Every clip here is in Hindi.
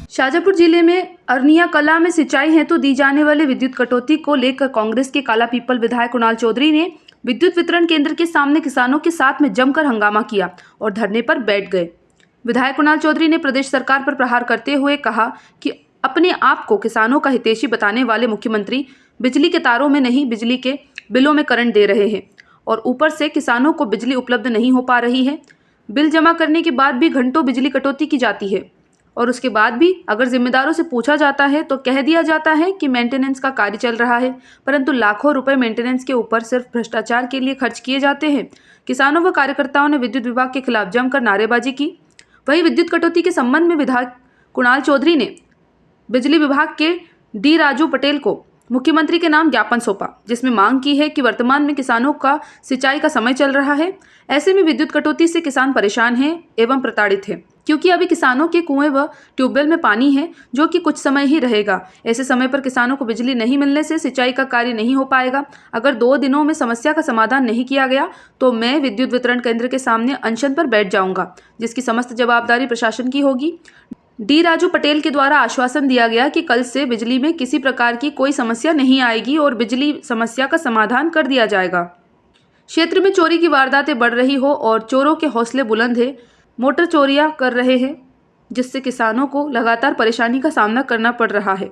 शाजापुर जिले में अरनिया कला में सिंचाई हेतु दी जाने वाली विद्युत कटौती को लेकर कांग्रेस के काला पीपल विधायक कुणाल चौधरी ने विद्युत वितरण केंद्र के सामने किसानों के साथ में जमकर हंगामा किया और धरने पर बैठ गए। विधायक कुणाल चौधरी ने प्रदेश सरकार पर प्रहार करते हुए कहा कि अपने आप को किसानों का हितैषी बताने वाले मुख्यमंत्री बिजली के तारों में नहीं, बिजली के बिलों में करंट दे रहे हैं और ऊपर से किसानों को बिजली उपलब्ध नहीं हो पा रही है। बिल जमा करने के बाद भी घंटों बिजली कटौती की जाती है और उसके बाद भी अगर जिम्मेदारों से पूछा जाता है तो कह दिया जाता है कि मेंटेनेंस का कार्य चल रहा है, परंतु लाखों रुपए मेंटेनेंस के ऊपर सिर्फ भ्रष्टाचार के लिए खर्च किए जाते हैं। किसानों व कार्यकर्ताओं ने विद्युत विभाग के खिलाफ जमकर नारेबाजी की। वहीं विद्युत कटौती के संबंध में विधायक कुणाल चौधरी ने बिजली विभाग के डी राजू पटेल को मुख्यमंत्री के नाम ज्ञापन सौंपा, जिसमें मांग की है कि वर्तमान में किसानों का सिंचाई का समय चल रहा है। ऐसे में विद्युत कटौती से किसान परेशान हैं एवं प्रताड़ित हैं, क्योंकि अभी किसानों के कुएं व ट्यूबवेल में पानी है जो कि कुछ समय ही रहेगा। ऐसे समय पर किसानों को बिजली नहीं मिलने से सिंचाई का कार्य नहीं हो पाएगा। अगर 2 दिनों में समस्या का समाधान नहीं किया गया तो मैं विद्युत वितरण केंद्र के सामने अनशन पर बैठ जाऊंगा, जिसकी समस्त जवाबदारी प्रशासन की होगी। डी राजू पटेल के द्वारा आश्वासन दिया गया कि कल से बिजली में किसी प्रकार की कोई समस्या नहीं आएगी और बिजली समस्या का समाधान कर दिया जाएगा। क्षेत्र में चोरी की वारदातें बढ़ रही हो और चोरों के हौसले बुलंद है, मोटर चोरियां कर रहे हैं, जिससे किसानों को लगातार परेशानी का सामना करना पड़ रहा है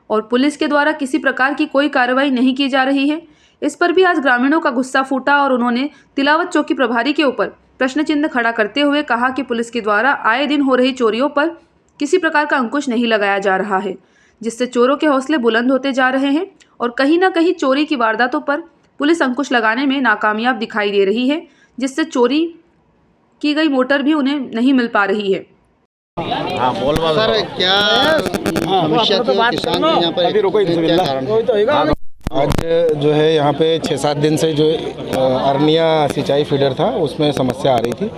और पुलिस के द्वारा किसी प्रकार की कोई कार्रवाई नहीं की जा रही है। इस पर भी आज ग्रामीणों का गुस्सा फूटा और उन्होंने तिलावत चौकी प्रभारी के ऊपर प्रश्न चिन्ह खड़ा करते हुए कहा कि पुलिस के द्वारा आए दिन हो रही चोरियों पर किसी प्रकार का अंकुश नहीं लगाया जा रहा है, जिससे चोरों के हौसले बुलंद होते जा रहे हैं और कहीं ना कहीं चोरी की वारदातों पर पुलिस अंकुश लगाने में नाकामयाब दिखाई दे रही है, जिससे चोरी की गई मोटर भी उन्हें नहीं मिल पा रही है। हाँ, बोल सर, क्या समस्या थी किसान की यहाँ पर, क्या कारण है? आज जो है यहाँ पे 6-7 दिन से जो अरनिया सिंचाई फीडर था उसमें समस्या आ रही थी,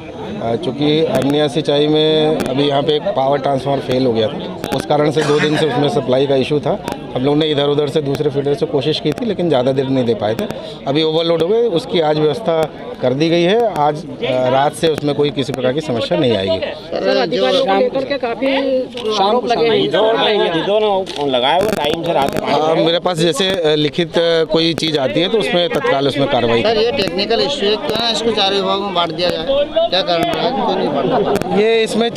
चूँकि अरनिया सिंचाई में अभी यहाँ पे एक पावर ट्रांसफार्मर फेल हो गया था। उस कारण से 2 दिन से उसमें सप्लाई का इशू था। हम लोग ने इधर उधर से दूसरे फीडर से कोशिश की थी, लेकिन ज़्यादा देर नहीं दे पाए थे। अभी ओवरलोड हो गए, उसकी आज व्यवस्था कर दी गई है। आज रात से उसमें कोई किसी प्रकार की समस्या नहीं आएगी। सर, अधिकारियों को लेकर के काफी आरोप लगे हैं। मेरे पास जैसे लिखित कोई चीज़ आती है तो उसमें तत्काल उसमें कार्रवाई। सर, ये टेक्निकल इश्यू है, क्यों ना इसको 4 विभागों में बांट दिया जाए? क्या कारण रहा है, क्यों नहीं बांटा? ये इसमें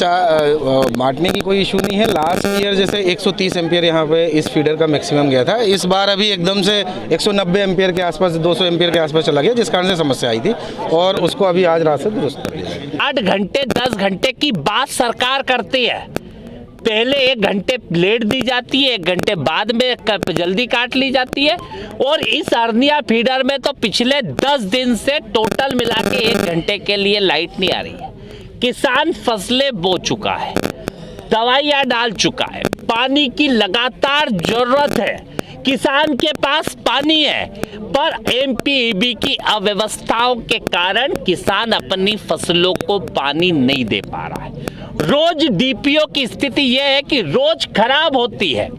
बांटने की कोई इशू नहीं है। लास्ट ईयर जैसे 130 एम्पियर यहाँ पे इस फीडर का मैक्सिमम गया था, इस बार अभी एकदम से 190 एम्पियर के आसपास, 200 एम्पियर के आसपास चला गया, जिस कारण से समस्या आई थी और उसको अभी आज रात से दुरुस्त कर दिया। 8 घंटे 10 घंटे की बात सरकार करती है, पहले 1 घंटे लेट दी जाती है, 1 घंटे बाद में जल्दी काट ली जाती है। और इस अरनिया फीडर में तो पिछले 10 दिन से टोटल मिला के 1 घंटे के लिए लाइट नहीं आ रही है। किसान फसलें बो चुका है, दवाइयाँ डाल चुका है, पानी की लगातार जरूरत है, किसान के पास पानी है, पर एमपीईबी की अव्यवस्थाओं के कारण किसान अपनी फसलों को पानी नहीं दे पा रहा है। रोज डीपीओ की स्थिति यह है कि रोज खराब होती है।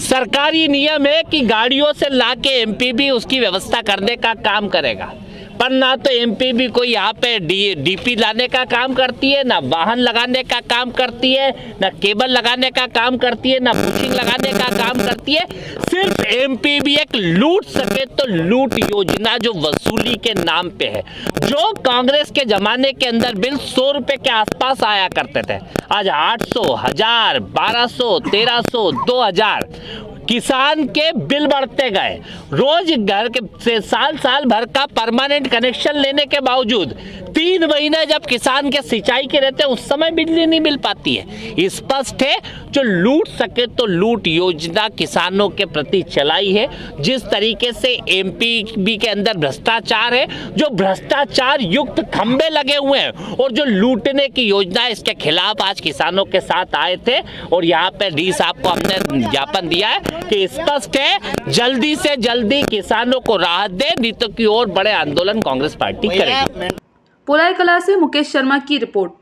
सरकारी नियम है कि गाड़ियों से लाके एमपीबी उसकी व्यवस्था करने का काम करेगा, पर ना तो एमपीबी को यहाँ पे डीपी लाने का काम करती है, ना वाहन लगाने का काम करती है, ना केबल लगाने का काम करती है, ना बुशिंग लगाने का काम करती है। सिर्फ एमपीबी एक लूट सके तो लूट योजना जो वसूली के नाम पे है, जो कांग्रेस के जमाने के अंदर बिल 100 रुपए के आसपास आया करते थे, आज 800, 1000, 1200, 1300, 2000 किसान के बिल बढ़ते गए। रोज घर के से साल भर का परमानेंट कनेक्शन लेने के बावजूद 3 महीने जब किसान के सिंचाई के रहते हैं उस समय बिजली नहीं मिल पाती है। स्पष्ट है जो लूट सके तो लूट योजना किसानों के प्रति चलाई है। जिस तरीके से एमपीबी के अंदर भ्रष्टाचार है, जो भ्रष्टाचार युक्त खंबे लगे हुए हैं और जो लूटने की योजना है, इसके खिलाफ आज किसानों के साथ आए थे और यहाँ पे डी साहब को हमने ज्ञापन दिया है कि स्पष्ट है जल्दी से जल्दी किसानों को राहत दे, नहीं तो की और बड़े आंदोलन कांग्रेस पार्टी करेगी। पोलाई कला से मुकेश शर्मा की रिपोर्ट।